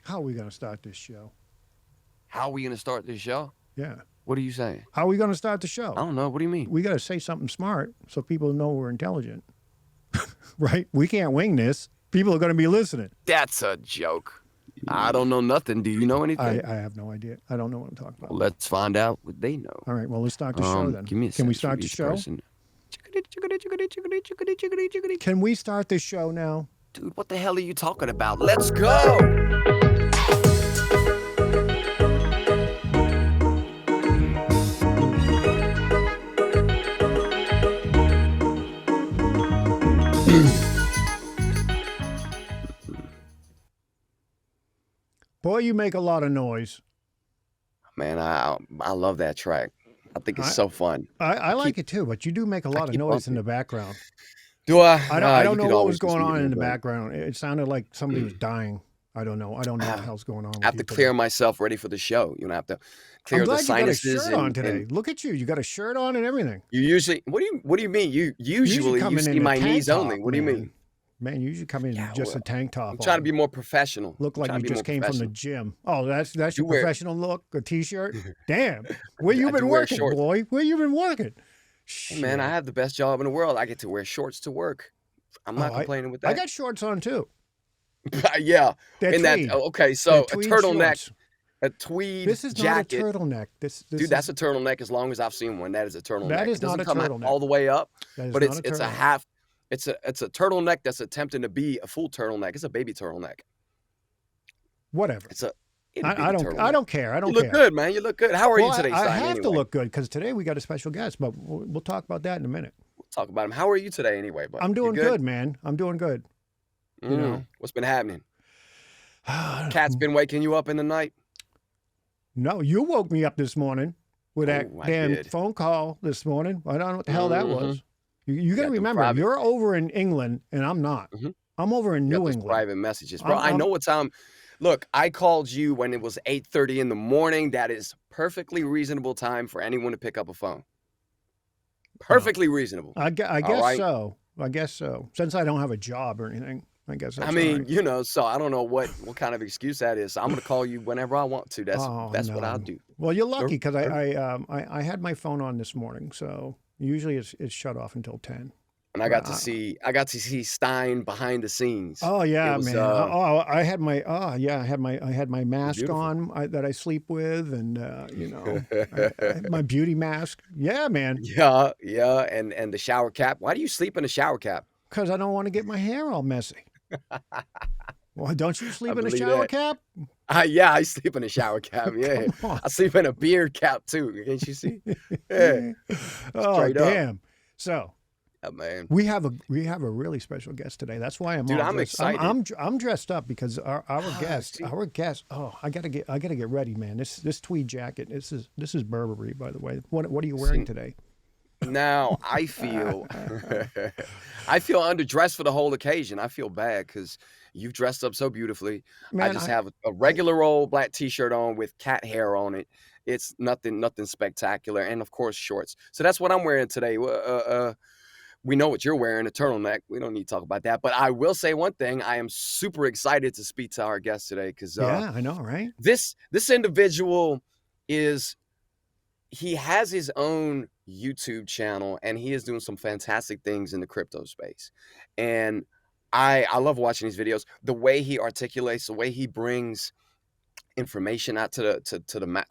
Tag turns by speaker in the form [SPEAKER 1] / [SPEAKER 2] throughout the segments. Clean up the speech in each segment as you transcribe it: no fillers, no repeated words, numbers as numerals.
[SPEAKER 1] How are we going to start this show?
[SPEAKER 2] How are we going to start this show?
[SPEAKER 1] Yeah.
[SPEAKER 2] What are you saying?
[SPEAKER 1] How are we going to start the show?
[SPEAKER 2] I don't know. What do you mean?
[SPEAKER 1] We got to say something smart so people know we're intelligent. Right? We can't wing this. People are going to be listening.
[SPEAKER 2] That's a joke. I don't know nothing. Do you know anything?
[SPEAKER 1] I have no idea. I don't know what I'm talking about.
[SPEAKER 2] Well, let's find out what they know.
[SPEAKER 1] All right. Well, let's start the show then.
[SPEAKER 2] Give me a
[SPEAKER 1] Can we
[SPEAKER 2] second
[SPEAKER 1] start
[SPEAKER 2] for
[SPEAKER 1] the
[SPEAKER 2] each
[SPEAKER 1] show?
[SPEAKER 2] person.
[SPEAKER 1] Can we start this show now?
[SPEAKER 2] Dude, what the hell are you talking about? Let's go.
[SPEAKER 1] Boy, you make a lot of noise.
[SPEAKER 2] Man, I love that track. I think it's so fun.
[SPEAKER 1] I like it too, but you do make a lot of noise in the background.
[SPEAKER 2] Do I?
[SPEAKER 1] I don't know what was going on in the background. It sounded like somebody was dying. I don't know. I don't know what the hell's going on.
[SPEAKER 2] I have to clear myself ready for the show. You know, I have to clear the sinuses.
[SPEAKER 1] You got a shirt on today. Look at you. You got a shirt on and everything.
[SPEAKER 2] You usually, what do you mean? You usually you see my knees only. What do you mean?
[SPEAKER 1] Man, you usually come in just a tank top.
[SPEAKER 2] I'm trying to be more professional.
[SPEAKER 1] Look like you just came from the gym. Oh, that's your professional look? A t-shirt? Damn. Where you been working, boy? Where you been working?
[SPEAKER 2] Hey, man, I have the best job in the world. I get to wear shorts to work. I'm not complaining with that.
[SPEAKER 1] I got shorts on too.
[SPEAKER 2] Yeah.
[SPEAKER 1] That
[SPEAKER 2] okay, so a turtleneck, a tweed
[SPEAKER 1] This is
[SPEAKER 2] jacket.
[SPEAKER 1] not a turtleneck.
[SPEAKER 2] Dude, that's a turtleneck as long as I've seen one. That is a turtleneck.
[SPEAKER 1] That is not a turtleneck.
[SPEAKER 2] All the way up, but it's a
[SPEAKER 1] turtleneck.
[SPEAKER 2] half. It's a turtleneck that's attempting to be a full turtleneck. It's a baby turtleneck.
[SPEAKER 1] Whatever.
[SPEAKER 2] I
[SPEAKER 1] don't care. I don't care.
[SPEAKER 2] You look good, man. You look good. How are you today, Stein?
[SPEAKER 1] I have to look good because today we got a special guest, but we'll talk about that in a minute.
[SPEAKER 2] We'll talk about him. How are you today, anyway? Bud?
[SPEAKER 1] I'm doing good, man. I'm doing good. You know
[SPEAKER 2] what's been happening? Cat's been waking you up in the night?
[SPEAKER 1] No, you woke me up this morning with that damn phone call this morning. I don't know what the hell that was. You got to remember, you're over in England and I'm not. I'm over in New England.
[SPEAKER 2] Private messages, bro. I know what time. Look, I called you when it was 8:30 in the morning. That is perfectly reasonable time for anyone to pick up a phone. Perfectly reasonable.
[SPEAKER 1] I guess so. I guess so. Since I don't have a job or anything, I guess that's
[SPEAKER 2] you know, so I don't know what kind of excuse that is. So I'm going to call you whenever I want to. That's what I'll do.
[SPEAKER 1] Well, you're lucky because I had my phone on this morning, so usually it's shut off until 10.
[SPEAKER 2] And I got to see Stein behind the scenes.
[SPEAKER 1] Oh yeah, man. I had my mask on that I sleep with, and you know, my beauty mask. Yeah, man.
[SPEAKER 2] Yeah, and the shower cap. Why do you sleep in a shower cap?
[SPEAKER 1] Because I don't want to get my hair all messy. Well, don't you sleep in a shower cap?
[SPEAKER 2] Yeah, I sleep in a shower cap. Yeah, I sleep in a beard cap too. Can't you see? Yeah.
[SPEAKER 1] Oh damn. So.
[SPEAKER 2] Man.
[SPEAKER 1] We have a really special guest today. That's why I'm
[SPEAKER 2] excited.
[SPEAKER 1] I'm dressed up because our guest. Oh, I gotta get ready, man. This tweed jacket. This is Burberry, by the way. What are you wearing today?
[SPEAKER 2] Now I feel underdressed for the whole occasion. I feel bad because you've dressed up so beautifully. Man, I just have a regular old black t-shirt on with cat hair on it. It's nothing spectacular, and of course shorts. So that's what I'm wearing today. We know what you're wearing, a turtleneck. We don't need to talk about that. But I will say one thing. I am super excited to speak to our guest today because
[SPEAKER 1] I know, right?
[SPEAKER 2] This individual he has his own YouTube channel and he is doing some fantastic things in the crypto space. And I love watching these videos. The way he articulates, the way he brings information out to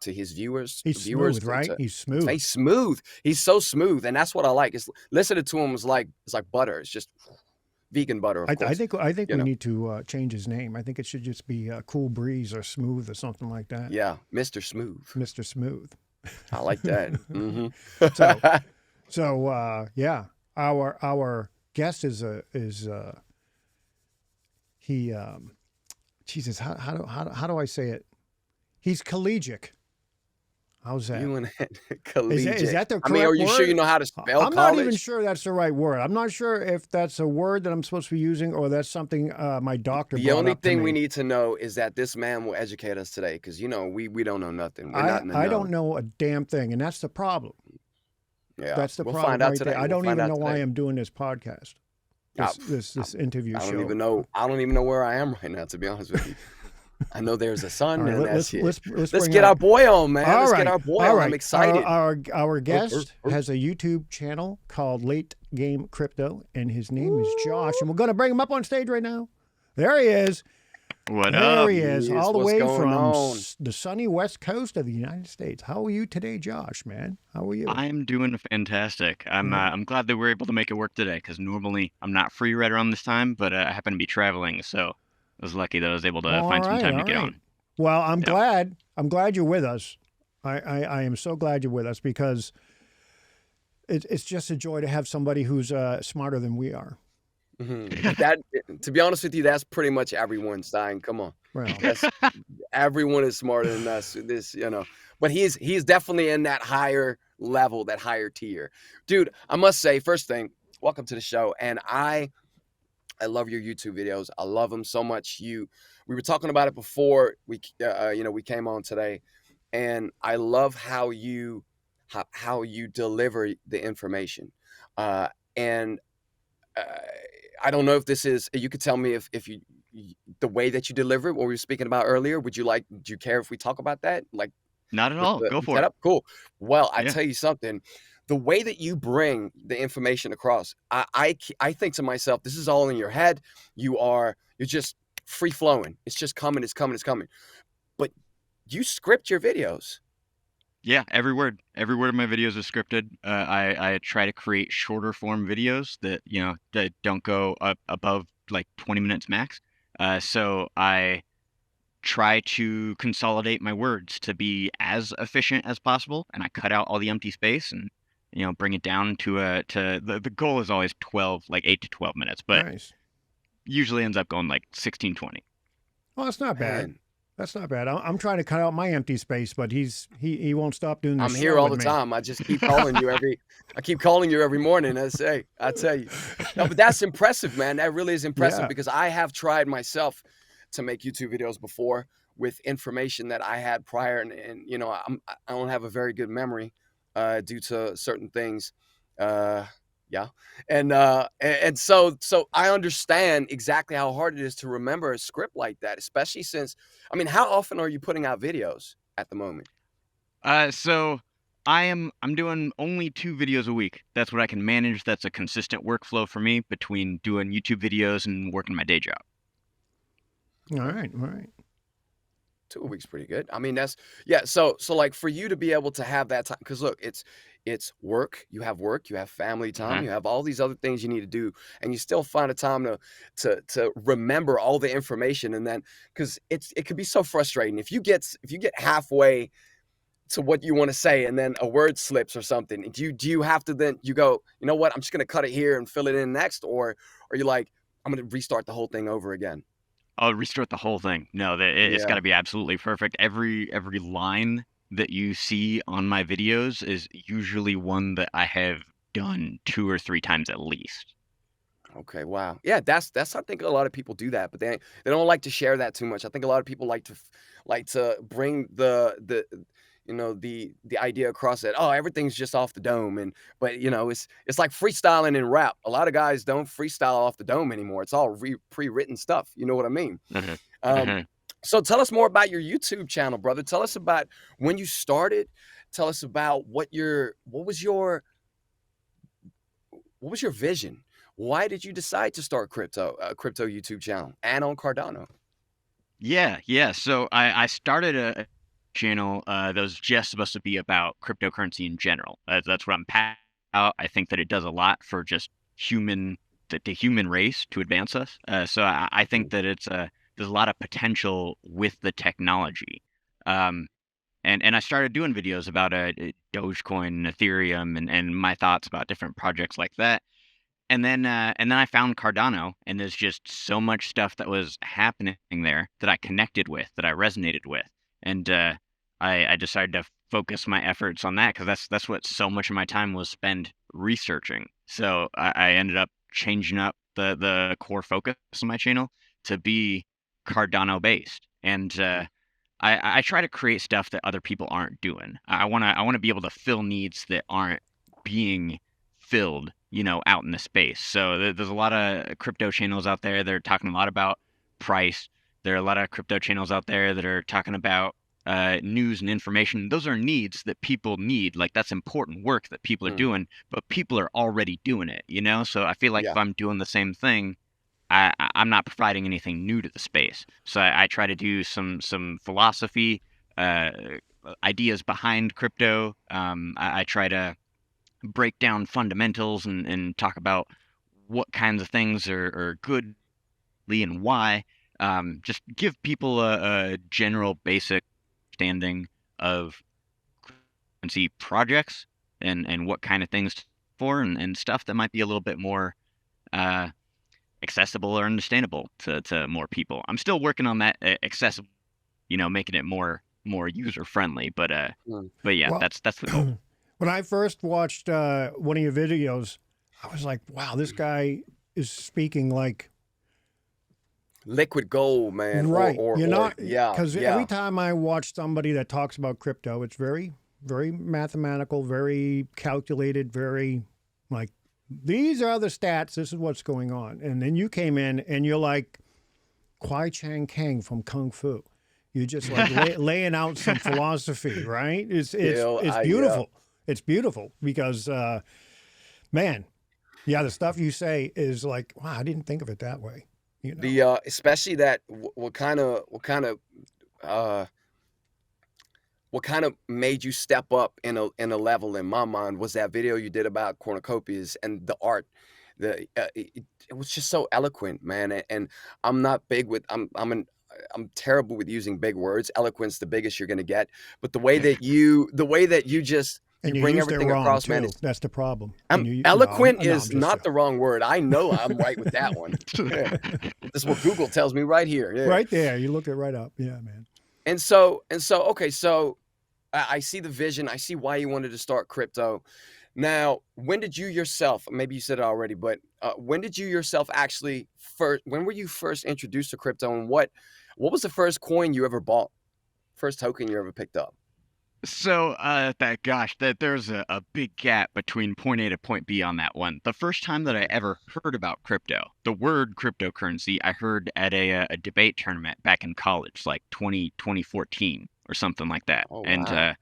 [SPEAKER 2] his viewers.
[SPEAKER 1] He's smooth, right? He's smooth.
[SPEAKER 2] He's smooth. He's so smooth, and that's what I like. It's listening to him is like butter. It's just vegan butter. Of course.
[SPEAKER 1] I think we need to change his name. I think it should just be Cool Breeze or Smooth or something like that.
[SPEAKER 2] Yeah, Mr. Smooth.
[SPEAKER 1] Mr. Smooth.
[SPEAKER 2] I like that.
[SPEAKER 1] So yeah, our guest is Jesus, how do I say it? He's collegiate. How's that?
[SPEAKER 2] Collegiate.
[SPEAKER 1] Is that the correct word?
[SPEAKER 2] Are you sure you know how to spell college?
[SPEAKER 1] I'm not even sure that's the right word. I'm not sure if that's a word that I'm supposed to be using or that's something my doctor brought up to me.
[SPEAKER 2] The only thing we need to know is that this man will educate us today because, you know, we don't know nothing. We're not in the know.
[SPEAKER 1] I don't know a damn thing, and that's the problem.
[SPEAKER 2] Yeah,
[SPEAKER 1] that's the problem
[SPEAKER 2] find out
[SPEAKER 1] right
[SPEAKER 2] today.
[SPEAKER 1] there. I don't even know why I'm doing this podcast, this interview show.
[SPEAKER 2] I don't even know where I am right now, to be honest with you. I know there's a sun,
[SPEAKER 1] right,
[SPEAKER 2] and
[SPEAKER 1] let's
[SPEAKER 2] get our boy on, man.
[SPEAKER 1] All
[SPEAKER 2] let's
[SPEAKER 1] right,
[SPEAKER 2] get our boy
[SPEAKER 1] all
[SPEAKER 2] on.
[SPEAKER 1] right.
[SPEAKER 2] I'm excited.
[SPEAKER 1] Our guest has a YouTube channel called Late Game Crypto, and his name is Josh, and we're going to bring him up on stage right now. There he is.
[SPEAKER 3] What up?
[SPEAKER 1] There he is, all the way from
[SPEAKER 2] the
[SPEAKER 1] sunny west coast of the United States. How are you today, Josh, man? How are you?
[SPEAKER 3] I'm doing fantastic. I'm glad that we're able to make it work today, because normally I'm not free right around this time, but I happen to be traveling, so I was lucky that I was able to find some time to get on.
[SPEAKER 1] Well, I'm glad. I'm glad you're with us. I am so glad you're with us, because it's just a joy to have somebody who's smarter than we are.
[SPEAKER 2] That, to be honest with you, that's pretty much everyone, Stein. Come on.
[SPEAKER 1] Well,
[SPEAKER 2] everyone is smarter than us. But he's definitely in that higher level, that higher tier. Dude, I must say, first thing, welcome to the show. And I love your YouTube videos. I love them so much. We were talking about it before we came on today, and I love how you deliver the information. I don't know if this is, you could tell me if you, the way that you deliver it, what we were speaking about earlier, do you care if we talk about that? Like,
[SPEAKER 3] not at all. Go for it.
[SPEAKER 2] Cool. Well, I tell you something, the way that you bring the information across, I think to myself, this is all in your head. You're just free flowing. It's just coming. It's coming. It's coming. But you script your videos.
[SPEAKER 3] Yeah, every word of my videos is scripted. I try to create shorter form videos that don't go up above like 20 minutes max. So I try to consolidate my words to be as efficient as possible, and I cut out all the empty space and bring it down to the goal is always 8 to 12 minutes, but
[SPEAKER 1] nice.
[SPEAKER 3] Usually ends up going like 16, 20.
[SPEAKER 1] Well, that's not bad. That's not bad. I'm trying to cut out my empty space, but he won't stop doing this.
[SPEAKER 2] I'm here all the time. I just keep calling you every morning. I tell you. No, but that's impressive, man. That really is impressive, because I have tried myself to make YouTube videos before with information that I had prior, and I don't have a very good memory due to certain things. And so I understand exactly how hard it is to remember a script like that, especially since, how often are you putting out videos at the moment?
[SPEAKER 3] So I'm doing only 2 videos a week. That's what I can manage. That's a consistent workflow for me between doing YouTube videos and working my day job.
[SPEAKER 1] All right.
[SPEAKER 2] 2 weeks pretty good. So like for you to be able to have that time, because look, it's work, you have family time, you have all these other things you need to do, and you still find a time to remember all the information. And then, because it could be so frustrating if you get halfway to what you want to say and then a word slips or something. Do you have to then you go, you know what, I'm just gonna cut it here and fill it in next, or are you like, I'm gonna restart the whole thing over again?
[SPEAKER 3] I'll restart the whole thing. No, it's got to be absolutely perfect. Every line that you see on my videos is usually one that I have done 2 or 3 times at least.
[SPEAKER 2] Okay, wow. Yeah, that's I think a lot of people do that, but they don't like to share that too much. I think a lot of people like to bring the idea across that, oh, everything's just off the dome, but it's like freestyling in rap. A lot of guys don't freestyle off the dome anymore. It's all pre-written stuff. You know what I mean? So tell us more about your YouTube channel, brother. Tell us about when you started. Tell us about what was your vision? Why did you decide to start crypto YouTube channel and on Cardano?
[SPEAKER 3] Yeah. So I started a channel that was just supposed to be about cryptocurrency in general. That's what I'm passionate about. I think that it does a lot for just the human race to advance us. So I think that there's a lot of potential with the technology. And I started doing videos about Dogecoin and Ethereum and my thoughts about different projects like that. And then I found Cardano, and there's just so much stuff that was happening there that I connected with, that I resonated with. And I decided to focus my efforts on that, because that's what so much of my time was spent researching. So I ended up changing up the core focus of my channel to be Cardano based. And I try to create stuff that other people aren't doing. I want to be able to fill needs that aren't being filled, out in the space. So there's a lot of crypto channels out there. They're talking a lot about price. There are a lot of crypto channels out there that are talking about news and information. Those are needs that people need. Like, that's important work that people are doing, but people are already doing it, you know? So I feel like if I'm doing the same thing, I'm not providing anything new to the space. So I try to do some philosophy, ideas behind crypto. I try to break down fundamentals and talk about what kinds of things are good and why. Just give people a general basic understanding of cryptocurrency projects and what kind of things for and stuff that might be a little bit more accessible or understandable to more people. I'm still working on that accessible, you know, making it more user friendly. But yeah, well, that's the goal.
[SPEAKER 1] When I first watched one of your videos, I was like, wow, this guy is speaking like
[SPEAKER 2] liquid gold, man.
[SPEAKER 1] Right. You're not, because every time I watch somebody that talks about crypto, it's very, very mathematical, very calculated, very like, these are the stats. This is what's going on. And then you came in and you're like Kwai Chang Kang from Kung Fu. You're just like laying out some philosophy, right? It's beautiful. It's beautiful because, man, the stuff you say is like, wow, I didn't think of it that way. You know?
[SPEAKER 2] The especially that what kind of made you step up in a level in my mind was that video you did about cornucopias and the art. It was just so eloquent, man. And I'm not big with I'm terrible with using big words. Eloquence the biggest you're gonna get, but the way that you just you bring everything across, man.
[SPEAKER 1] That's the problem.
[SPEAKER 2] Eloquent is not the wrong word. I know I'm right with that one. This is what Google tells me right here. Yeah.
[SPEAKER 1] Right there. You looked it right up. Yeah, man.
[SPEAKER 2] And so, okay, so I see the vision. I see why you wanted to start crypto. Now, when did you yourself, maybe you said it already, but when did you yourself when were you first introduced to crypto, and what was the first coin you ever bought? First token you ever picked up?
[SPEAKER 3] So there's a big gap between point A to point B on that one. The first time that I ever heard about crypto, the word cryptocurrency, I heard at a debate tournament back in college, like 2014 or something like that.
[SPEAKER 2] Oh, wow.
[SPEAKER 3] And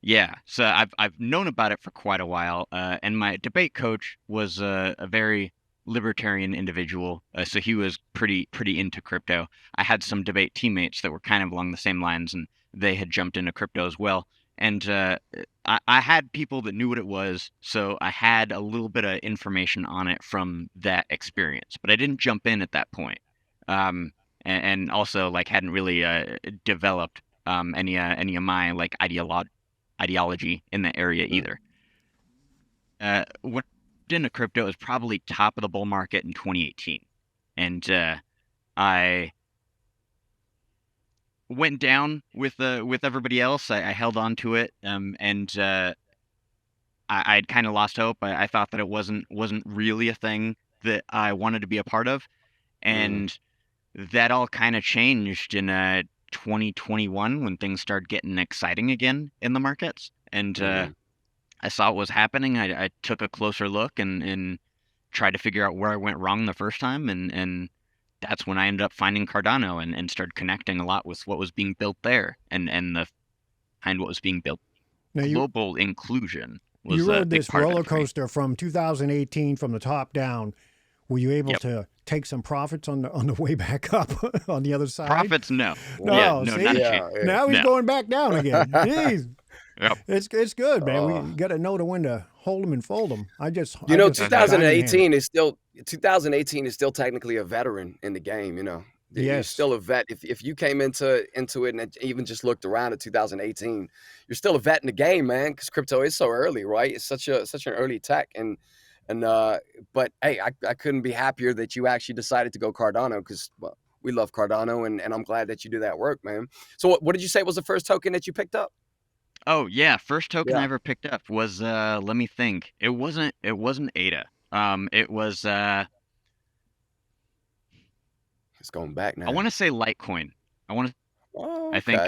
[SPEAKER 3] yeah, so I've known about it for quite a while. And my debate coach was a very libertarian individual, so he was pretty into crypto. I had some debate teammates that were kind of along the same lines, and they had jumped into crypto as well. And I had people that knew what it was, so I had a little bit of information on it from that experience, but I didn't jump in at that point. And also like hadn't really developed any of my like ideology in that area either. When into crypto, it was probably top of the bull market in 2018, and I went down with everybody else. I held on to it, and I'd kind of lost hope. I thought that it wasn't really a thing that I wanted to be a part of, and that all kind of changed in 2021 when things started getting exciting again in the markets, and I saw what was happening. I took a closer look and tried to figure out where I went wrong the first time, and that's when I ended up finding Cardano and started connecting a lot with what was being built there and behind what was being built. Now global inclusion was
[SPEAKER 1] you rode
[SPEAKER 3] a big
[SPEAKER 1] this
[SPEAKER 3] part
[SPEAKER 1] roller
[SPEAKER 3] of it for me.
[SPEAKER 1] coaster from 2018 from the top down. Were you able to take some profits on the way back up on the other side?
[SPEAKER 3] Profits, no.
[SPEAKER 1] No,
[SPEAKER 3] no,
[SPEAKER 1] see?
[SPEAKER 3] not a chance.
[SPEAKER 1] Now he's going back down again. Jeez.
[SPEAKER 3] Yep.
[SPEAKER 1] It's good, man. We got to know when to hold them and fold them.
[SPEAKER 2] 2018 is still 2018 is still technically a veteran in the game. You know, you're still a vet. If you came into it and even just looked around at 2018, you're still a vet in the game, man. Because crypto is so early, right? It's such an early tech, but hey, I couldn't be happier that you actually decided to go Cardano because we love Cardano, and I'm glad that you do that work, man. So what did you say was the first token that you picked up?
[SPEAKER 3] Oh yeah, first token I ever picked up was let me think. It wasn't ADA. It was
[SPEAKER 2] it's going back now.
[SPEAKER 3] I want to say Litecoin. I think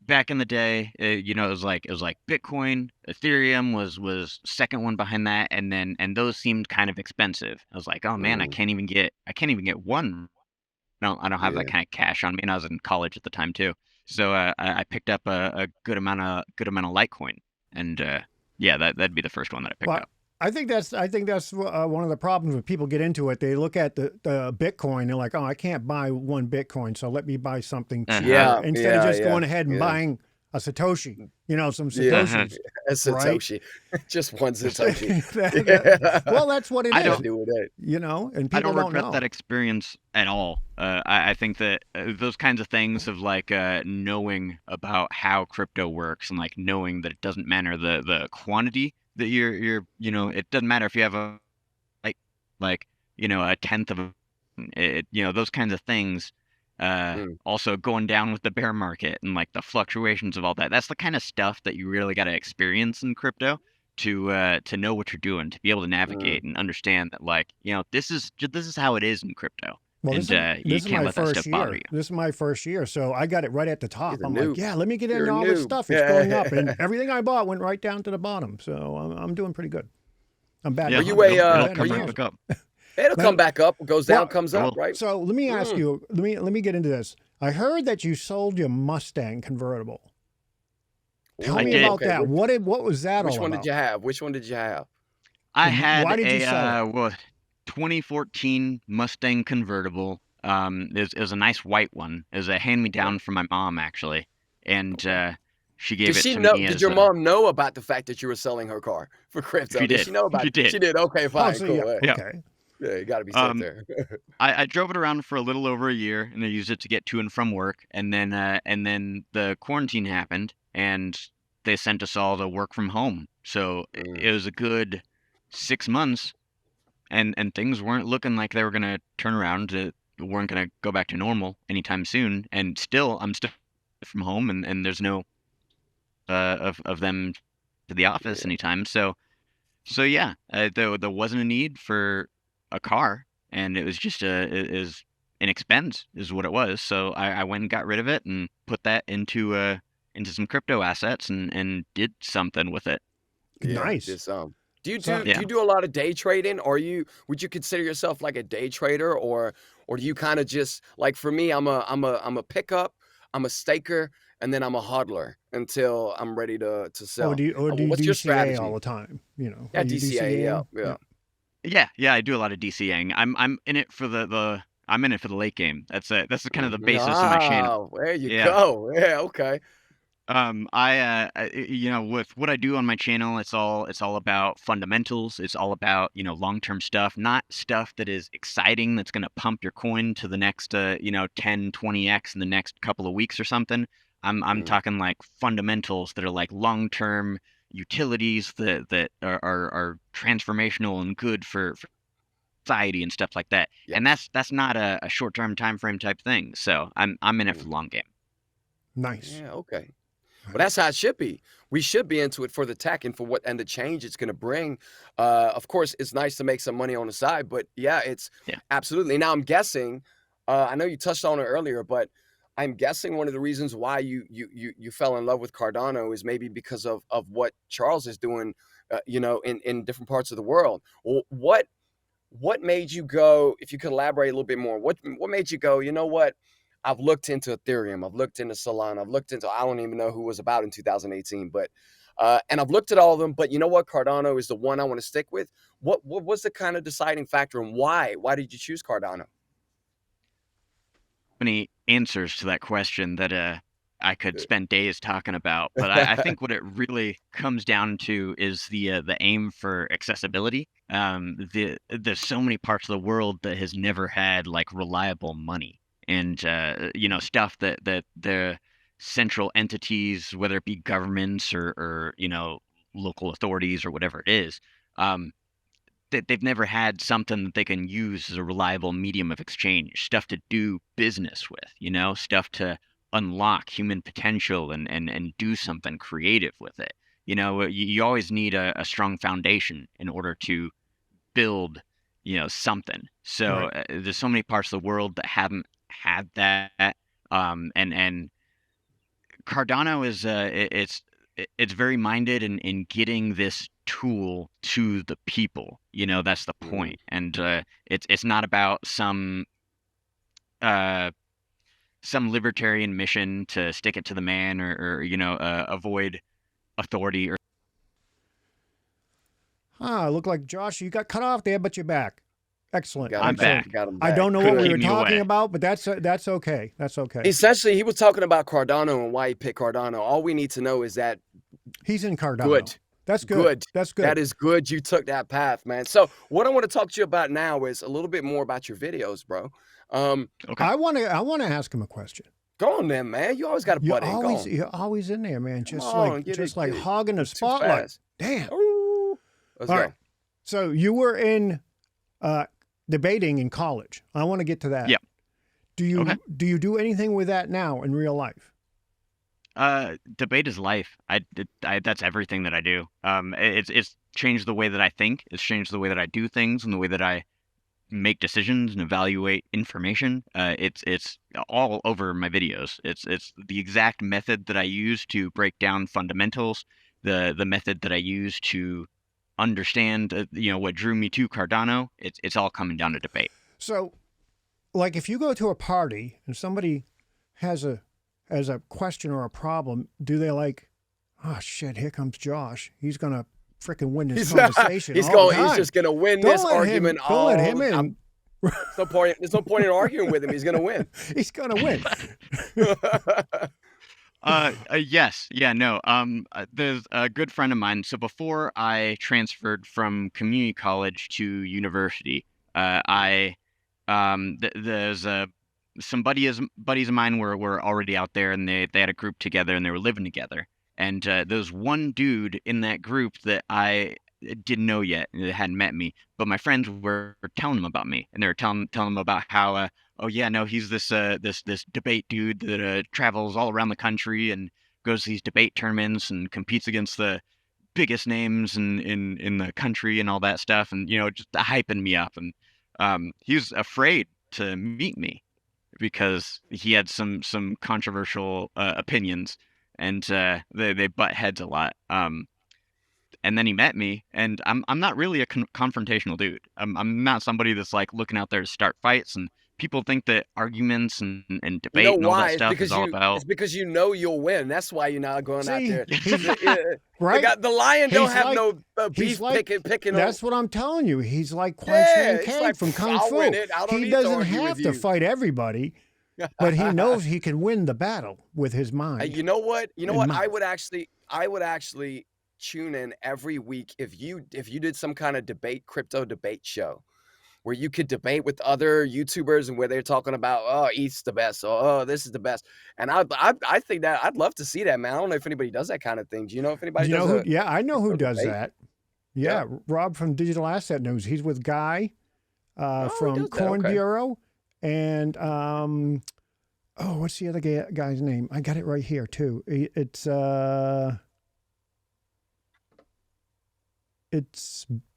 [SPEAKER 3] back in the day, it was like Bitcoin, Ethereum was second one behind that, and those seemed kind of expensive. I was like, oh man, I can't even get one I don't have that
[SPEAKER 2] Yeah.
[SPEAKER 3] kind of cash on me, and I was in college at the time too. So I picked up a good amount of Litecoin, and yeah, that'd be the first one that I picked
[SPEAKER 1] Well,
[SPEAKER 3] up.
[SPEAKER 1] I think that's one of the problems when people get into it. They look at the Bitcoin. They're like, oh, I can't buy one Bitcoin, so let me buy something cheaper
[SPEAKER 2] Yeah,
[SPEAKER 1] instead of just going ahead and
[SPEAKER 2] yeah.
[SPEAKER 1] buying a Satoshi. Some
[SPEAKER 2] Yeah.
[SPEAKER 1] Satoshis.
[SPEAKER 2] A Satoshi. Just one Satoshi.
[SPEAKER 1] Well, that's what it
[SPEAKER 3] I
[SPEAKER 1] is.
[SPEAKER 3] don't
[SPEAKER 2] do with it.
[SPEAKER 1] And
[SPEAKER 3] I
[SPEAKER 1] people
[SPEAKER 3] don't regret
[SPEAKER 1] know.
[SPEAKER 3] that experience at all. I think that those kinds of things of like knowing about how crypto works and like knowing that it doesn't matter the quantity that you're it doesn't matter if you have a like a tenth of it, those kinds of things. Also going down with the bear market and like the fluctuations of all that. That's the kind of stuff that you really got to experience in crypto to know what you're doing, to be able to navigate and understand that like this is how it is in crypto.
[SPEAKER 1] Well,
[SPEAKER 3] And
[SPEAKER 1] this
[SPEAKER 3] you
[SPEAKER 1] is
[SPEAKER 3] can't
[SPEAKER 1] my
[SPEAKER 3] let that stuff
[SPEAKER 1] first
[SPEAKER 3] bother
[SPEAKER 1] year.
[SPEAKER 3] you.
[SPEAKER 1] This is my first year, so I got it right at the top.
[SPEAKER 2] He's a
[SPEAKER 1] I'm
[SPEAKER 2] noob.
[SPEAKER 1] like, yeah, let me get
[SPEAKER 2] You're
[SPEAKER 1] into
[SPEAKER 2] a
[SPEAKER 1] all this
[SPEAKER 2] noob.
[SPEAKER 1] stuff. It's going up, and everything I bought went right down to the bottom. So I'm doing pretty good. I'm bad.
[SPEAKER 3] Yeah,
[SPEAKER 2] Are you
[SPEAKER 3] it'll come right back up.
[SPEAKER 2] It'll come back up, goes down, comes up, right?
[SPEAKER 1] So let me ask you. Let me get into this. I heard that you sold your Mustang convertible. Tell me about that. What was that all about?
[SPEAKER 2] Which one did you have? Which one did you have?
[SPEAKER 3] I had
[SPEAKER 1] why did you sell it?
[SPEAKER 3] 2014 Mustang convertible. It was a nice white one. It was a hand-me-down from my mom, actually, and she gave it to me.
[SPEAKER 2] Did your mom know about the fact that you were selling her car for crypto?
[SPEAKER 3] She did.
[SPEAKER 2] She know about
[SPEAKER 3] She
[SPEAKER 2] it?
[SPEAKER 3] did.
[SPEAKER 2] She did. Okay, fine, cool.
[SPEAKER 1] Yeah, okay.
[SPEAKER 2] Yeah, you got to be safe there.
[SPEAKER 3] I drove it around for a little over a year, and I used it to get to and from work. And then the quarantine happened, and they sent us all to work from home. So it was a good 6 months, and things weren't looking like they were gonna turn around. Weren't gonna go back to normal anytime soon. And I'm still from home, and there's no of them to the office anytime. So yeah, there wasn't a need for a car, and it was just an expense is what it was. So I went and got rid of it and put that into some crypto assets and did something with it.
[SPEAKER 1] Nice.
[SPEAKER 2] Do you do a lot of day trading, or would you consider yourself like a day trader, or do you kind of just like, for me, I'm a pickup, I'm a staker, and then I'm a hodler until I'm ready to sell.
[SPEAKER 1] Or do you
[SPEAKER 2] What's your strategy
[SPEAKER 1] all the time?
[SPEAKER 2] Yeah, DCA.
[SPEAKER 3] Yeah, I do a lot of DCAing. I'm in it for I'm in it for the late game. That's the kind of the basis of my channel.
[SPEAKER 2] There you go. Yeah, okay.
[SPEAKER 3] With what I do on my channel, it's all about fundamentals. It's all about, long-term stuff, not stuff that is exciting, that's going to pump your coin to the next, 10, 20x in the next couple of weeks or something. I'm talking like fundamentals that are like long-term utilities that are transformational and good for society and stuff like that. Yes. And that's not a short-term time frame type thing. So I'm in it for the long game.
[SPEAKER 1] Nice.
[SPEAKER 2] Yeah, okay. Well, that's how it should be. We should be into it for the tech and for the change it's going to bring. Of course, it's nice to make some money on the side, but absolutely. Now, I'm guessing, I know you touched on it earlier, but I'm guessing one of the reasons why you fell in love with Cardano is maybe because of what Charles is doing, in different parts of the world. What made you go? If you could elaborate a little bit more, what made you go? You know what? I've looked into Ethereum. I've looked into Solana. I've looked into, I don't even know who was about in 2018, but, and I've looked at all of them, but you know what? Cardano is the one I want to stick with. What was the kind of deciding factor, and why? Why did you choose Cardano?
[SPEAKER 3] Many answers to that question that I could spend days talking about, but I think what it really comes down to is the aim for accessibility. There's so many parts of the world that has never had like reliable money. And, stuff that the central entities, whether it be governments or local authorities or whatever it is, they've never had something that they can use as a reliable medium of exchange, stuff to do business with, stuff to unlock human potential and do something creative with it. You always need a strong foundation in order to build, something. So there's so many parts of the world that haven't had that, and Cardano is it's very minded in getting this tool to the people. That's the point. And it's not about some some libertarian mission to stick it to the man, or avoid authority. Or
[SPEAKER 1] look like Josh, you got cut off there, but you're back. Excellent.
[SPEAKER 3] I'm back.
[SPEAKER 1] I don't know what we were talking about, but that's okay. That's okay.
[SPEAKER 2] Essentially, he was talking about Cardano and why he picked Cardano. All we need to know is that
[SPEAKER 1] he's in Cardano.
[SPEAKER 2] Good.
[SPEAKER 1] That's good. That's good.
[SPEAKER 2] That is good. You took that path, man. So what I want to talk to you about now is a little bit more about your videos, bro.
[SPEAKER 1] Okay. I want to ask him a question.
[SPEAKER 2] Go on then, man. You always got a butt in.
[SPEAKER 1] You're always in there, man. Just like hogging the spotlight. Damn.
[SPEAKER 2] Ooh. Let's go.
[SPEAKER 1] Right. So you were in debating in college. I want to get to that.
[SPEAKER 3] Yeah.
[SPEAKER 1] Do you do anything with that now in real life?
[SPEAKER 3] Debate is life. That's everything that I do. It's changed the way that I think. It's changed the way that I do things and the way that I make decisions and evaluate information. It's all over my videos. It's the exact method that I use to break down fundamentals, the method that I use to understand what drew me to Cardano. It's all coming down to debate.
[SPEAKER 1] So, like, if you go to a party and somebody has a question or a problem, do they like, oh shit, here comes Josh, he's gonna freaking win this conversation?
[SPEAKER 2] He's just gonna win this argument. Don't let him in. There's no point in arguing with him. He's gonna win.
[SPEAKER 1] He's gonna win.
[SPEAKER 3] Yes. Yeah, no. There's a good friend of mine. So before I transferred from community college to university, there's some buddies of mine were already out there, and they had a group together and they were living together. And there's one dude in that group that I didn't know yet, and that hadn't met me, but my friends were telling him about me, and they were telling him about how oh yeah, no, he's this debate dude that travels all around the country and goes to these debate tournaments and competes against the biggest names in the country and all that stuff, and just hyping me up. And he was afraid to meet me because he had some controversial opinions, and they butt heads a lot. And then he met me, and I'm not really a confrontational dude. I'm not somebody that's like looking out there to start fights. And people think that arguments and debate and all that stuff is all about.
[SPEAKER 2] It's because you'll win. That's why you're not going out there.
[SPEAKER 1] Right?
[SPEAKER 2] The lion don't have no beef picking.
[SPEAKER 1] That's what I'm telling you. He's like Quan Chan Kang from Kung Fu. He doesn't have to fight everybody, but he knows he can win the battle with his mind.
[SPEAKER 2] You know what? I would actually tune in every week if you did some kind of crypto debate show where you could debate with other YouTubers and where they're talking about, oh, ETH's the best, or oh, this is the best. And I think that I'd love to see that, man. I don't know if anybody does that kind of thing. Do you know if anybody does
[SPEAKER 1] that? I know who does that. Yeah, Rob from Digital Asset News. He's with Guy from Coin Bureau. And what's the other guy's name? I got it right here too. It's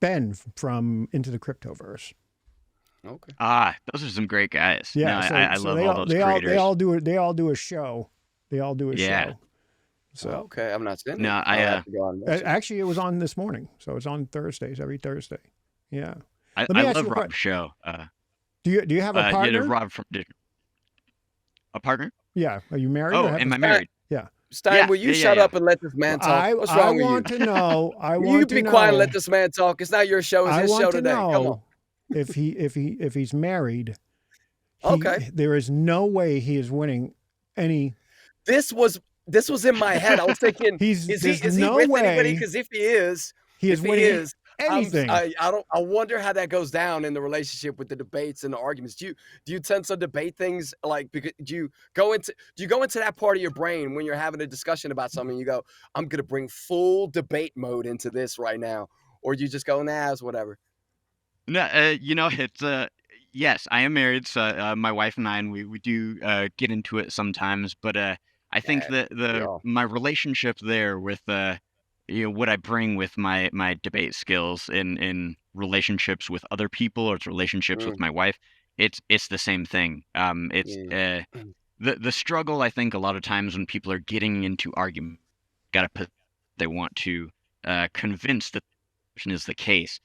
[SPEAKER 1] Ben from Into the Cryptoverse.
[SPEAKER 2] Okay.
[SPEAKER 3] Those are some great guys.
[SPEAKER 1] Yeah,
[SPEAKER 3] no, I love all those creators.
[SPEAKER 1] They all do a show. Show. So
[SPEAKER 2] okay, I'm not saying.
[SPEAKER 3] No,
[SPEAKER 1] actually it was on this morning, so it's on Thursdays, every Thursday. Yeah.
[SPEAKER 3] I love Rob's show.
[SPEAKER 1] Do you have a partner?
[SPEAKER 3] Rob from a partner?
[SPEAKER 1] Yeah. Are you married?
[SPEAKER 3] Oh, am I married?
[SPEAKER 1] Yeah.
[SPEAKER 2] Stein, will you shut up and let this man talk? What's wrong with you?
[SPEAKER 1] I want to know.
[SPEAKER 2] You be quiet and let this man talk. It's not your show. It's his show today. Come on.
[SPEAKER 1] If he's married,
[SPEAKER 2] okay.
[SPEAKER 1] There is no way he is winning any.
[SPEAKER 2] This was in my head. I was thinking, is he with anybody? Because if he is,
[SPEAKER 1] winning anything.
[SPEAKER 2] I wonder how that goes down in the relationship with the debates and the arguments. Do you tend to debate things like, because do you go into that part of your brain when you're having a discussion about something? You go, I'm gonna bring full debate mode into this right now, or do you just go, nah, it's whatever?
[SPEAKER 3] No, it's yes, I am married. So my wife and I, and we do get into it sometimes. But I think that my relationship there with what I bring with my debate skills in relationships with other people, or it's relationships with my wife, it's the same thing. The struggle, I think, a lot of times when people are getting into argument, they want to convince that is the case.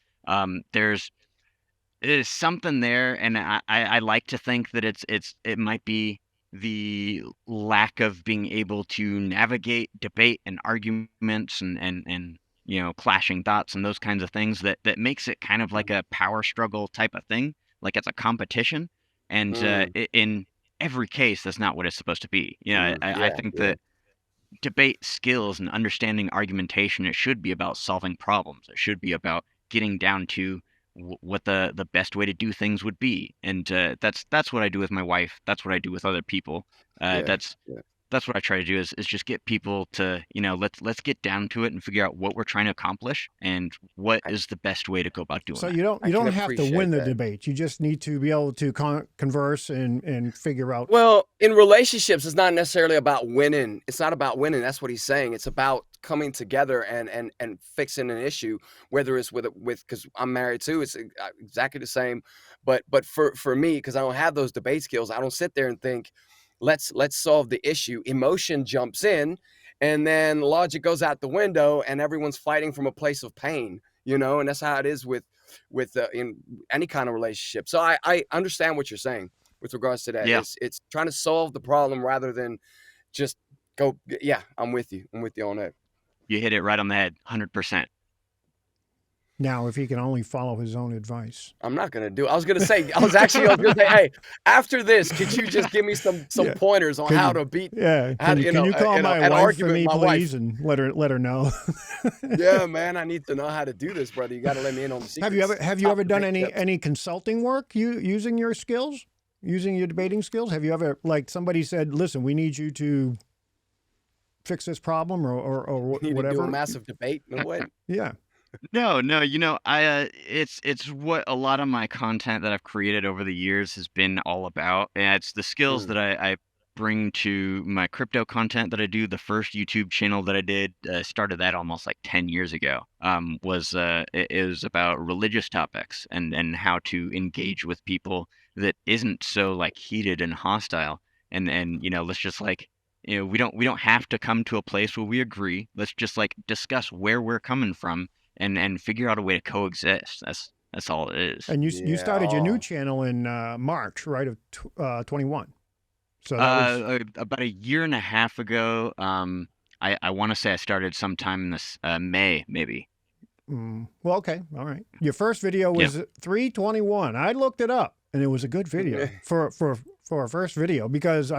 [SPEAKER 3] there's something there, and I like to think that it might be the lack of being able to navigate debate and arguments and clashing thoughts and those kinds of things that makes it kind of like a power struggle type of thing, like it's a competition. And in every case, that's not what it's supposed to be. I think that debate skills and understanding argumentation, it should be about solving problems. It should be about getting down to what the best way to do things would be. And that's what I do with my wife. That's what I do with other people. That's what I try to do is just get people to, let's get down to it and figure out what we're trying to accomplish and what is the best way to go about doing
[SPEAKER 1] so
[SPEAKER 3] that.
[SPEAKER 1] you don't have to win the debate. You just need to be able to converse and figure out.
[SPEAKER 2] Well, in relationships, it's not necessarily about winning. It's not about winning. That's what he's saying. It's about coming together and fixing an issue, whether it's with because I'm married too. It's exactly the same. But for me, because I don't have those debate skills, I don't sit there and think, let's solve the issue. Emotion jumps in, and then logic goes out the window, and everyone's fighting from a place of pain, and that's how it is with in any kind of relationship. So I understand what you're saying with regards to that.
[SPEAKER 3] Yeah.
[SPEAKER 2] It's trying to solve the problem rather than just go. Yeah, I'm with you on that.
[SPEAKER 3] You hit it right on the head, 100%.
[SPEAKER 1] Now, if he can only follow his own advice.
[SPEAKER 2] I'm not going to do it. I was going to say, hey, after this, could you just give me some pointers on how to beat?
[SPEAKER 1] Yeah. Can you call my wife for me, please, and let her know?
[SPEAKER 2] Yeah, man, I need to know how to do this, brother. You got to let me in on the secrets.
[SPEAKER 1] Have you ever done any consulting work using your skills, using your debating skills? Have you ever, like, somebody said, listen, we need you to fix this problem or whatever?
[SPEAKER 2] To do a massive debate? No way.
[SPEAKER 1] Yeah.
[SPEAKER 3] No, it's what a lot of my content that I've created over the years has been all about. And it's the skills that I bring to my crypto content that I do. The first YouTube channel that I did, started that almost like 10 years ago, it was about religious topics and how to engage with people that isn't so like heated and hostile. And let's just like, we don't have to come to a place where we agree. Let's just like discuss where we're coming from and figure out a way to coexist. That's all it is.
[SPEAKER 1] And you started your new channel in March, right, of 21. So that was...
[SPEAKER 3] about a year and a half ago. I want to say I started sometime in this May, maybe.
[SPEAKER 1] Well, okay, all right. Your first video was 3/21. I looked it up, and it was a good video for a first video because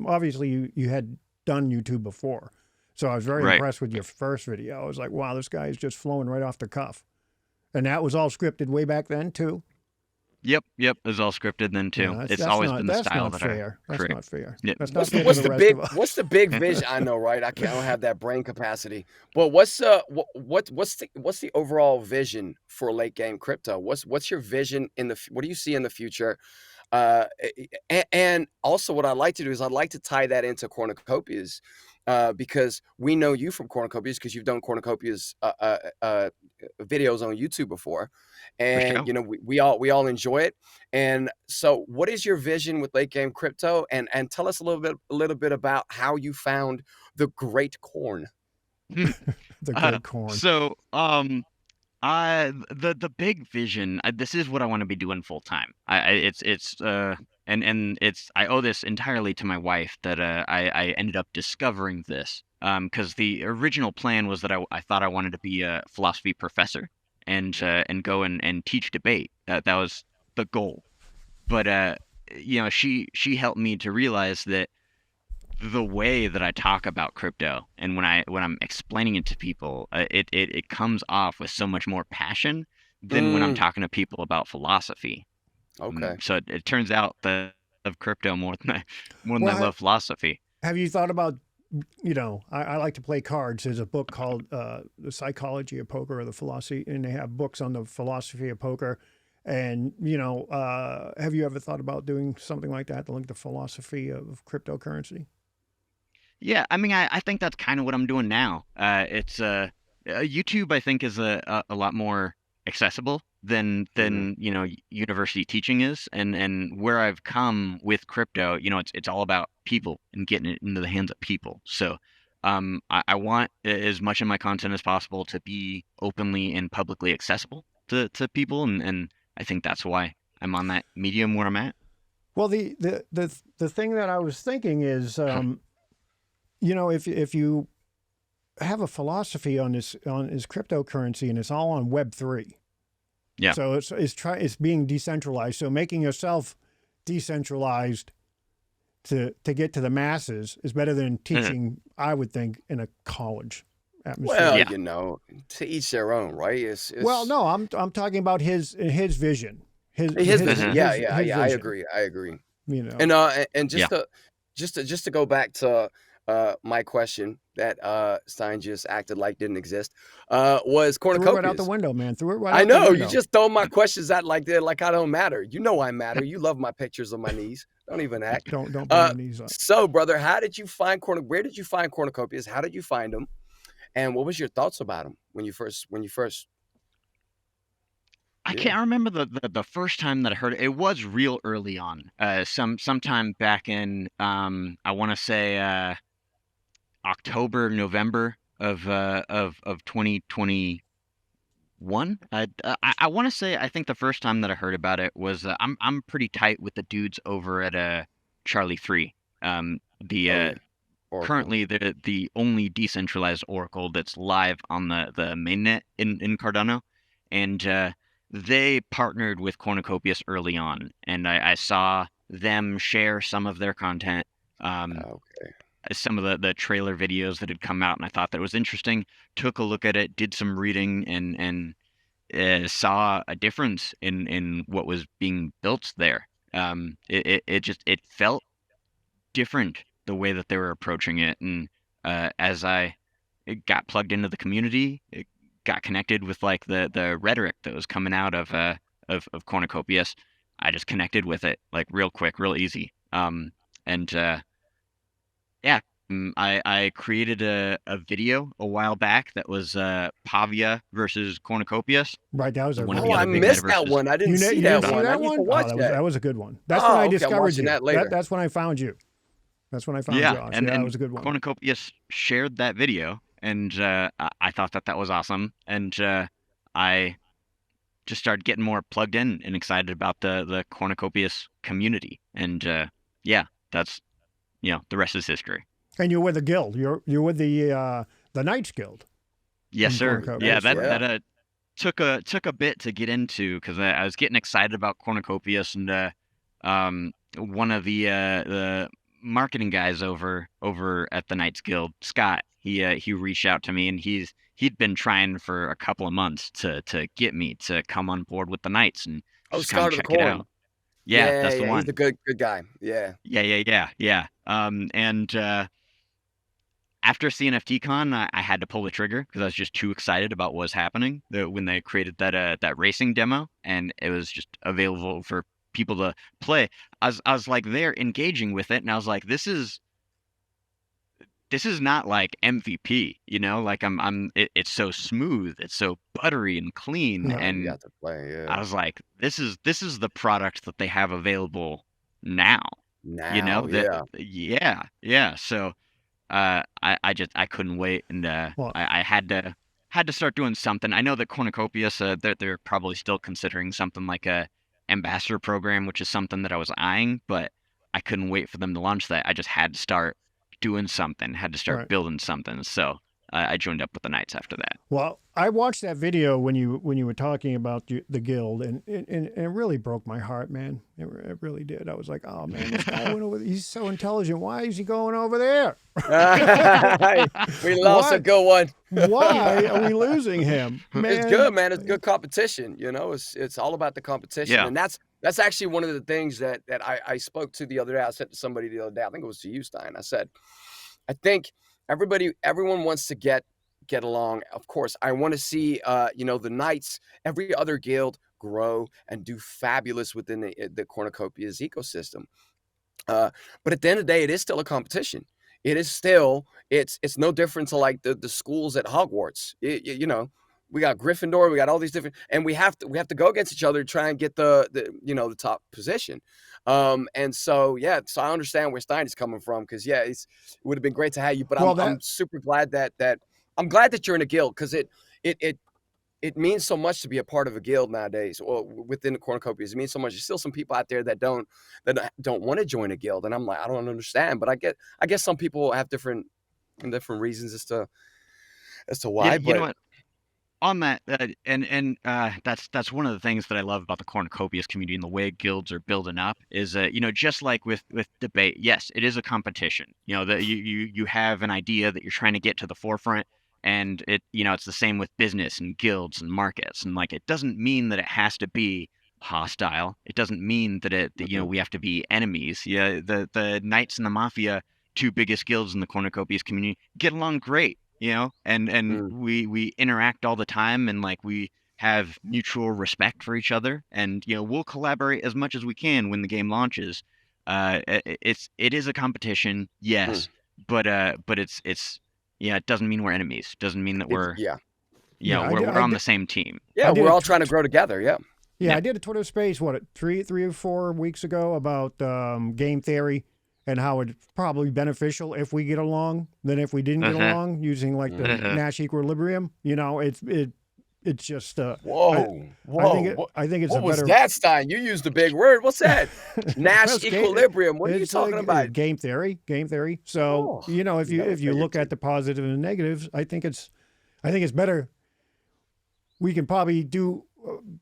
[SPEAKER 1] obviously you had done YouTube before. So I was very impressed with your first video. I was like, wow, this guy is just flowing right off the cuff. And that was all scripted way back then, too?
[SPEAKER 3] Yep. It was all scripted then, too.
[SPEAKER 1] Yeah,
[SPEAKER 3] it's always been the style that I create.
[SPEAKER 1] That's not fair.
[SPEAKER 3] Yep.
[SPEAKER 1] That's not
[SPEAKER 2] what's the big vision? I know, right? I don't have that brain capacity. But what's the overall vision for late game crypto? What's your vision what do you see in the future? And also what I'd like to do is I'd like to tie that into cornucopias, because we know you from cornucopias because you've done cornucopias videos on YouTube before, and we all enjoy it. And so what is your vision with late game crypto, and tell us a little bit about how you found the great corn.
[SPEAKER 1] The great corn.
[SPEAKER 3] So the big vision, this is what I want to be doing full time. I owe this entirely to my wife that I ended up discovering this, because the original plan was that I thought I wanted to be a philosophy professor and go and teach debate. That was the goal. But she helped me to realize that the way that I talk about crypto and when I'm explaining it to people, it comes off with so much more passion than when I'm talking to people about philosophy.
[SPEAKER 2] Okay.
[SPEAKER 3] So it turns out that I love crypto more than I love philosophy.
[SPEAKER 1] Have you thought about, I like to play cards. There's a book called The Psychology of Poker, or the Philosophy, and they have books on the philosophy of poker. And, have you ever thought about doing something like that, to link the philosophy of cryptocurrency?
[SPEAKER 3] Yeah, I mean, I think that's kind of what I'm doing now. It's YouTube, I think, is a lot more accessible than university teaching is, and where I've come with crypto, it's all about people and getting it into the hands of people. So I want as much of my content as possible to be openly and publicly accessible to people, and I think that's why I'm on that medium where I'm at.
[SPEAKER 1] Well, the thing that I was thinking is, you know, if you have a philosophy on this cryptocurrency and it's all on Web3.
[SPEAKER 3] Yeah.
[SPEAKER 1] So it's being decentralized. So making yourself decentralized to get to the masses is better than teaching, I would think, in a college atmosphere.
[SPEAKER 2] Well, you know, to each their own, right? It's
[SPEAKER 1] well, no, I'm talking about his vision. His
[SPEAKER 2] vision. Yeah, I agree.
[SPEAKER 1] You know,
[SPEAKER 2] and just to go back to my question that Stein just acted like didn't exist, was cornucopias.
[SPEAKER 1] Threw it right out the window, man. Threw it right
[SPEAKER 2] I
[SPEAKER 1] out the
[SPEAKER 2] know,
[SPEAKER 1] window.
[SPEAKER 2] you just throw my questions out like that, like I don't matter. You know I matter. You love my pictures of my knees. Don't even act.
[SPEAKER 1] Don't bring my knees up.
[SPEAKER 2] So, brother, where did you find cornucopias? How did you find them? And what was your thoughts about them when you first
[SPEAKER 3] I can't remember the first time that I heard it. It was real early on. Sometime back in I want to say October, November of 2021. I want to say I think the first time that I heard about it was I'm pretty tight with the dudes over at Charlie 3. Currently the only decentralized oracle that's live on the mainnet in Cardano, and they partnered with Cornucopias early on, and I saw them share some of their content, some of the trailer videos that had come out, and I thought that was interesting. Took a look at it, did some reading, and saw a difference in what was being built there. It felt different the way that they were approaching it, and as I got plugged into the community, it got connected with like the rhetoric that was coming out of Cornucopias. I just connected with it like real quick, real easy. I created a video a while back that was Pavia versus Cornucopias.
[SPEAKER 1] Right, that was
[SPEAKER 2] I missed that one. I didn't see that one. I need to watch that.
[SPEAKER 1] That was a good one. That's when I discovered you.
[SPEAKER 2] That later.
[SPEAKER 1] That's when I found you. That's when I found Josh.
[SPEAKER 3] And
[SPEAKER 1] that was a good one.
[SPEAKER 3] Cornucopias shared that video, and I thought that was awesome. And I just started getting more plugged in and excited about the Cornucopias community. And that's the rest is history.
[SPEAKER 1] And you're with the guild. You're with the Knights Guild.
[SPEAKER 3] Yes, sir. Yeah, that took a bit to get into because I was getting excited about Cornucopias, and one of the marketing guys over at the Knights Guild, Scott, he reached out to me, and he'd been trying for a couple of months to get me to come on board with the Knights and just kind of check it out. Yeah, that's the one.
[SPEAKER 2] He's a good guy. Yeah.
[SPEAKER 3] And after CNFTCon, I had to pull the trigger because I was just too excited about what was happening when they created that racing demo, and it was just available for people to play. I was like there engaging with it, and I was like, this is not like MVP, like it's so smooth, it's so buttery and clean, and
[SPEAKER 2] you got to play, yeah.
[SPEAKER 3] I was like, this is the product that they have available now. So I couldn't wait, and I had to start doing something. I know that Cornucopias, they're probably still considering something like a ambassador program, which is something that I was eyeing, but I couldn't wait for them to launch that. I just had to start doing something, had to start building something. So I joined up with the Knights after that. Well,
[SPEAKER 1] I watched that video when you were talking about the guild, and it really broke my heart, man. It really did. I was like, oh man, this guy went over. He's so intelligent. Why is he going over there?
[SPEAKER 2] We lost a good one.
[SPEAKER 1] Why are we losing him? Man.
[SPEAKER 2] It's good, man. It's good competition. It's all about the competition, and that's actually one of the things that I spoke to the other day. I said to somebody the other day. I think it was to you, Stein. I said, I think everyone wants to get along. Of course, I want to see the Knights, every other guild grow and do fabulous within the Cornucopias ecosystem. But at the end of the day, it is still a competition. It is still it's no different to like the schools at Hogwarts. We got Gryffindor, we got all these different, and we have to go against each other to try and get the top position. And so I understand where Stein is coming from, because it would have been great to have you, but I'm super glad that I'm glad that you're in a guild, because it it means so much to be a part of a guild nowadays, or within the cornucopias. It means so much. There's still some people out there that don't want to join a guild, and I'm like, I don't understand. But I guess some people have different reasons as to why.
[SPEAKER 3] You know what? On that, that's one of the things that I love about the cornucopias community and the way guilds are building up is, just like with debate, yes, it is a competition. That you have an idea that you're trying to get to the forefront, and it's the same with business and guilds and markets, and like it doesn't mean that it has to be hostile. It doesn't mean that we have to be enemies. Yeah, the Knights and the Mafia, two biggest guilds in the cornucopias community, get along great. And we interact all the time, and like we have mutual respect for each other, and we'll collaborate as much as we can when the game launches. It is a competition, yes, but it's it doesn't mean we're enemies. It doesn't mean that we're we're on the same team.
[SPEAKER 2] Yeah, we're all trying to grow together.
[SPEAKER 1] Yeah, I did a Twitter space 3 or 4 weeks ago about game theory. And how it's probably beneficial if we get along than if we didn't get along, using like the Nash equilibrium. It's just
[SPEAKER 2] whoa.
[SPEAKER 1] I think it's
[SPEAKER 2] what
[SPEAKER 1] a better.
[SPEAKER 2] Was that, Stein? You used a big word. What's that? Nash equilibrium. What are you talking about?
[SPEAKER 1] Game theory. So if you look at the positive and negatives, I think it's better. We can probably do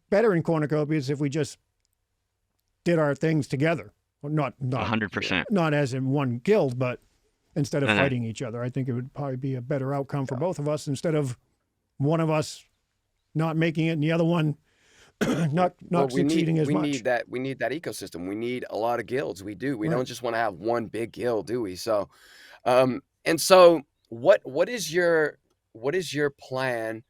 [SPEAKER 1] better in cornucopias if we just did our things together. Not
[SPEAKER 3] 100%.
[SPEAKER 1] Not as in one guild, but instead of fighting each other, I think it would probably be a better outcome for both of us, instead of one of us not making it and the other one not succeeding as much.
[SPEAKER 2] We need that ecosystem. We need a lot of guilds. We do. We don't just want to have one big guild, do we? So, so what is your plan,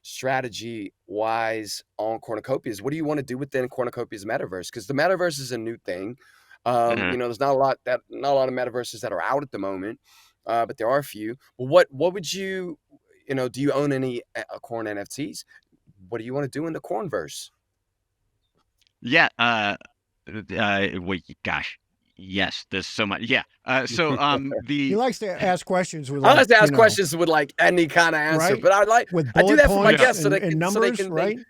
[SPEAKER 2] strategy wise, on cornucopias? What do you want to do within cornucopias metaverse? Because the metaverse is a new thing. There's not a lot of metaverses that are out at the moment, but there are a few. Well, what would you, do you own any corn NFTs? What do you want to do in the cornverse?
[SPEAKER 3] Yeah. Gosh. Yes, there's so much. Yeah.
[SPEAKER 1] He likes to ask questions with.
[SPEAKER 2] I like to ask questions with like any kind of answer,
[SPEAKER 1] right?
[SPEAKER 2] but I do that for my guests so they can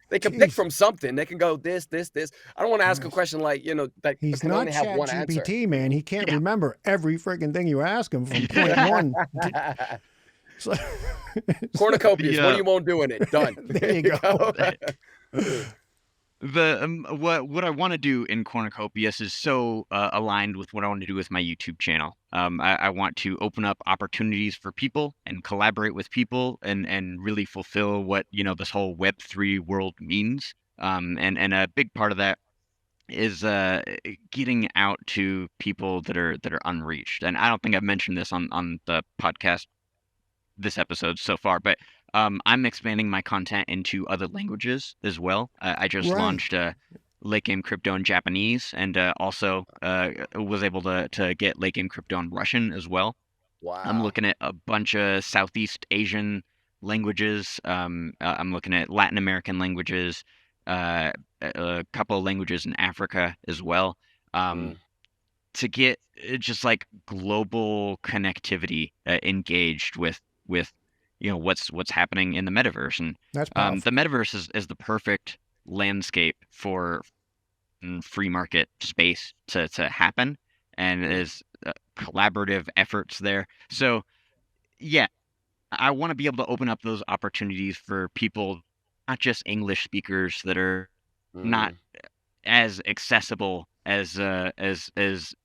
[SPEAKER 2] they can pick from something. They can go this. I don't want to ask a question like that.
[SPEAKER 1] He's not ChatGPT, man. He can't remember every freaking thing you ask him from point one.
[SPEAKER 2] Cornucopias. What do you want doing it? Done.
[SPEAKER 1] There you go.
[SPEAKER 3] What I want to do in cornucopias is so aligned with what I want to do with my YouTube channel. I want to open up opportunities for people and collaborate with people and really fulfill what this whole Web3 world means. And a big part of that is getting out to people that are unreached. And I don't think I've mentioned this on the podcast this episode so far, but I'm expanding my content into other languages as well. I just launched Late Game Crypto in Japanese, and also was able to get Late Game Crypto in Russian as well.
[SPEAKER 2] Wow.
[SPEAKER 3] I'm looking at a bunch of Southeast Asian languages. I'm looking at Latin American languages, a couple of languages in Africa as well, to get just like global connectivity engaged with what's happening in the metaverse. And the metaverse is the perfect landscape for free market space to happen, and is collaborative efforts there. So yeah, I want to be able to open up those opportunities for people, not just English speakers that are not as accessible as just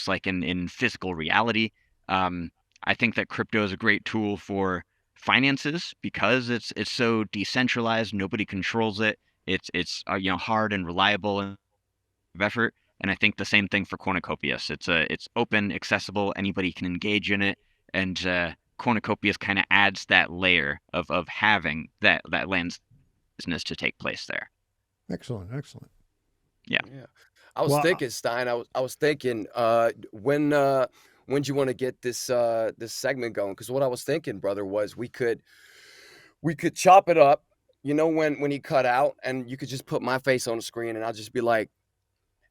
[SPEAKER 3] like in physical reality. I think that crypto is a great tool for finances because it's so decentralized. Nobody controls it. It's hard and reliable and effort. And I think the same thing for Cornucopias. It's open, accessible. Anybody can engage in it. And Cornucopias kind of adds that layer of having that land business to take place there.
[SPEAKER 1] Excellent.
[SPEAKER 3] Yeah.
[SPEAKER 2] I was thinking, Stein. I was thinking when do you want to get this segment going? Because what I was thinking, brother, was we could chop it up. When he cut out, and you could just put my face on the screen, and I'll just be like,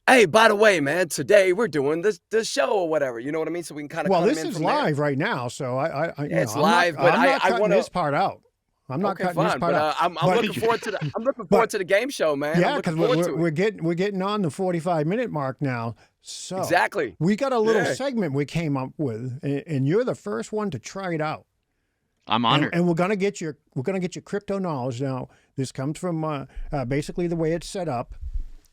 [SPEAKER 2] "Hey, by the way, man, today we're doing this show or whatever." You know what I mean? So we can kind of
[SPEAKER 1] this is live right now, so
[SPEAKER 2] it's live, but
[SPEAKER 1] I'm not cutting this part out. I'm not
[SPEAKER 2] Okay,
[SPEAKER 1] cutting this
[SPEAKER 2] fine.
[SPEAKER 1] part
[SPEAKER 2] But
[SPEAKER 1] out.
[SPEAKER 2] I'm looking forward to the game show, man.
[SPEAKER 1] Yeah,
[SPEAKER 2] I'm
[SPEAKER 1] because
[SPEAKER 2] looking forward to it.
[SPEAKER 1] we're getting on the 45-minute mark now. So
[SPEAKER 2] Exactly.
[SPEAKER 1] we got a little
[SPEAKER 2] Yeah.
[SPEAKER 1] segment we came up with, and you're the first one to try it out.
[SPEAKER 3] I'm honored.
[SPEAKER 1] And we're gonna get your crypto knowledge. Now, this comes from basically the way it's set up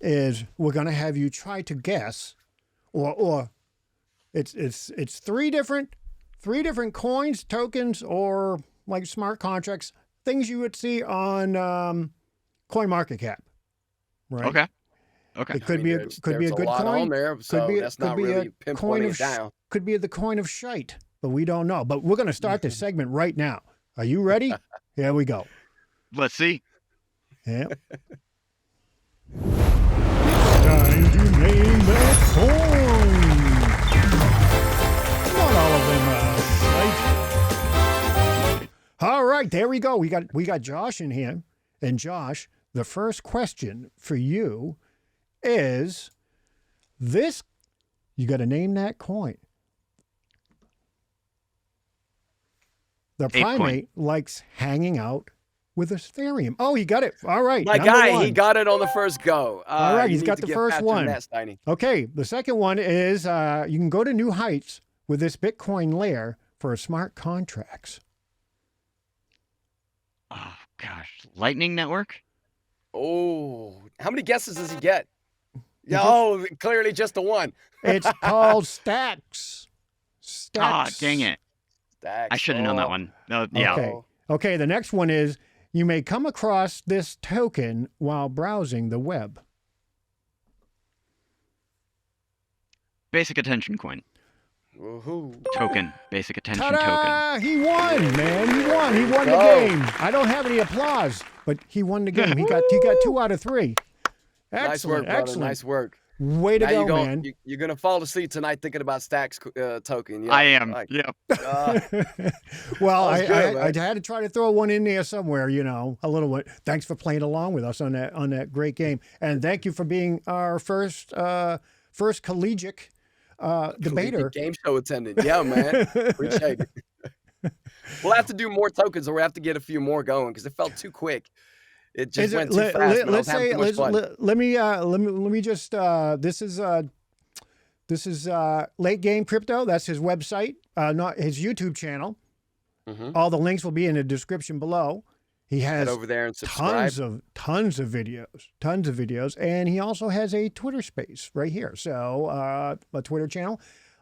[SPEAKER 1] is we're gonna have you try to guess, or it's three different coins, tokens, or like smart contracts, things you would see on CoinMarketCap, right?
[SPEAKER 3] Okay.
[SPEAKER 1] It could be a
[SPEAKER 2] There's
[SPEAKER 1] good
[SPEAKER 2] lot
[SPEAKER 1] coin.
[SPEAKER 2] on there, so that's not really pinpointing it down.
[SPEAKER 1] Could be the coin of shite, but we don't know. But we're going to start this segment right now. Are you ready? Here we go.
[SPEAKER 3] Let's see.
[SPEAKER 1] Yeah. Time to name that coin. Not all of them shite. All right, there we go. We got Josh in here, and Josh, the first question for you is this. You got to name that coin. The primate likes hanging out with Ethereum. Oh, he got it. All right.
[SPEAKER 2] My guy, he got it on the first go.
[SPEAKER 1] All right, he's got the first one.
[SPEAKER 2] Steiny.
[SPEAKER 1] Okay, the second one is you can go to new heights with this Bitcoin layer for smart contracts.
[SPEAKER 3] Oh, gosh. Lightning Network?
[SPEAKER 2] Oh, how many guesses does he get? Oh, clearly just the one.
[SPEAKER 1] It's called Stacks.
[SPEAKER 3] Ah, dang it.
[SPEAKER 2] Stacks.
[SPEAKER 3] I should have known that one. No, yeah.
[SPEAKER 1] Okay, the next one is you may come across this token while browsing the web.
[SPEAKER 3] Basic attention coin.
[SPEAKER 2] Woohoo.
[SPEAKER 3] Token. Basic attention
[SPEAKER 1] Ta-da!
[SPEAKER 3] token.
[SPEAKER 1] He won, man. He won. He won the game. I don't have any applause, but he won the game. He got 2 out of 3. Excellent.
[SPEAKER 2] Nice work, brother.
[SPEAKER 1] Excellent.
[SPEAKER 2] Nice work.
[SPEAKER 1] Way to go, man.
[SPEAKER 2] You're going to fall asleep tonight thinking about Stacks token. Yeah,
[SPEAKER 3] I am. Yeah.
[SPEAKER 1] Well, I had to try to throw one in there somewhere, a little bit. Thanks for playing along with us on that great game. And thank you for being our first collegiate debater.
[SPEAKER 2] Game show attendant. Yeah, man. Appreciate it. We'll have to do more tokens, or we have to get a few more going because it felt too quick. It just went too fast.
[SPEAKER 1] Let me just. This is Late Game Crypto. That's his website, not his YouTube channel. Mm-hmm. All the links will be in the description below. He has
[SPEAKER 2] head over there and subscribe.
[SPEAKER 1] tons of videos, and he also has a Twitter space right here. So a Twitter channel,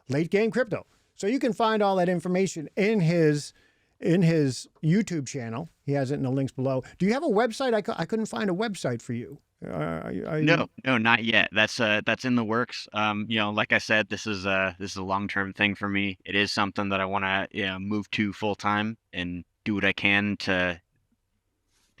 [SPEAKER 1] Late Game Crypto. So you can find all that information in his YouTube channel. He has it in the links below. Do you have a website? I couldn't find a website for you.
[SPEAKER 3] No, not yet. That's in the works. Like I said, this is a long-term thing for me. It is something that I want to move to full-time and do what I can to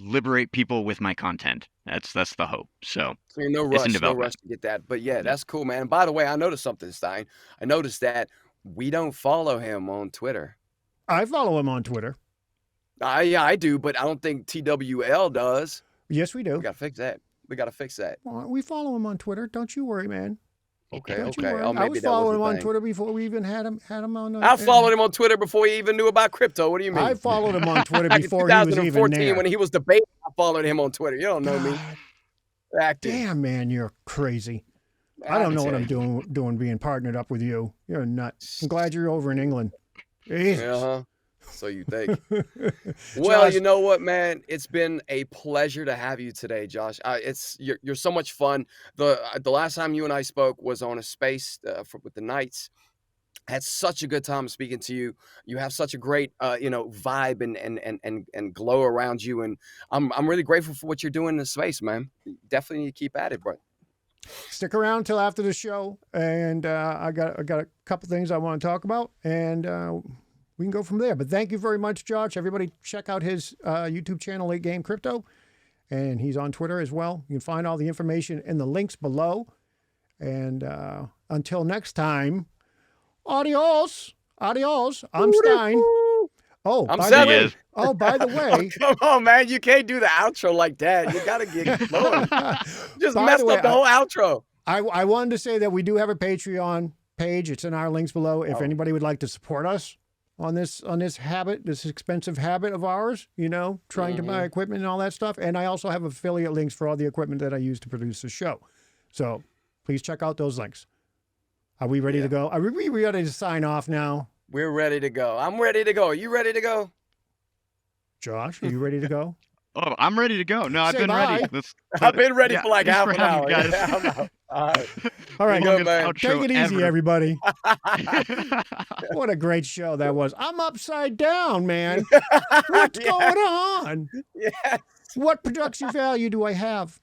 [SPEAKER 3] liberate people with my content. That's the hope. So
[SPEAKER 2] no rush to get that. But yeah, that's cool, man. And by the way, I noticed something, Stein. I noticed that we don't follow him on Twitter.
[SPEAKER 1] I follow him on Twitter.
[SPEAKER 2] Yeah, I do, but I don't think TWL does.
[SPEAKER 1] Yes, we do.
[SPEAKER 2] We got to fix that.
[SPEAKER 1] Well, we follow him on Twitter. Don't you worry, man.
[SPEAKER 2] Okay.
[SPEAKER 1] I was following him on Twitter before we even had him on.
[SPEAKER 2] I followed him on Twitter before he even knew about crypto. What do you mean?
[SPEAKER 1] I followed him on Twitter before he was even there.
[SPEAKER 2] When he was debating, I followed him on Twitter. You don't know me.
[SPEAKER 1] Damn, man, you're crazy. I don't know what I'm doing being partnered up with you. You're nuts. I'm glad you're over in England. Jesus.
[SPEAKER 2] Uh-huh. So you think. Well, Josh, you know what, man? It's been a pleasure to have you today, Josh. You're so much fun. The last time you and I spoke was on a space with the Knights. I had such a good time speaking to you. You have such a great vibe and glow around you, and I'm really grateful for what you're doing in the space, man. Definitely need to keep at it, bro.
[SPEAKER 1] Stick around till after the show, and I got a couple things I want to talk about, and we can go from there. But thank you very much, Josh. Everybody check out his YouTube channel, Late Game Crypto, and he's on Twitter as well. You can find all the information in the links below. And until next time, adios. I'm Stein. Oh,
[SPEAKER 2] I'm Se7en.
[SPEAKER 1] Oh, by the way.
[SPEAKER 2] Come on, man. You can't do the outro like that. You got to get going. Just messed up the whole outro.
[SPEAKER 1] I wanted to say that we do have a Patreon page. It's in our links below. If anybody would like to support us on this habit, this expensive habit of ours, trying to buy equipment and all that stuff. And I also have affiliate links for all the equipment that I use to produce the show. So please check out those links. Are we ready to go? Are we ready to sign off now?
[SPEAKER 2] We're ready to go. I'm ready to go. Are you ready to go?
[SPEAKER 1] Josh, are you ready to go?
[SPEAKER 3] Oh, I'm ready to go. No, I've been ready.
[SPEAKER 2] I've been ready for like half an hour.
[SPEAKER 3] Guys.
[SPEAKER 1] All right,
[SPEAKER 2] good, man.
[SPEAKER 1] Take it easy, everybody. What a great show that was. I'm upside down, man. What's going on?
[SPEAKER 2] Yes.
[SPEAKER 1] What production value do I have?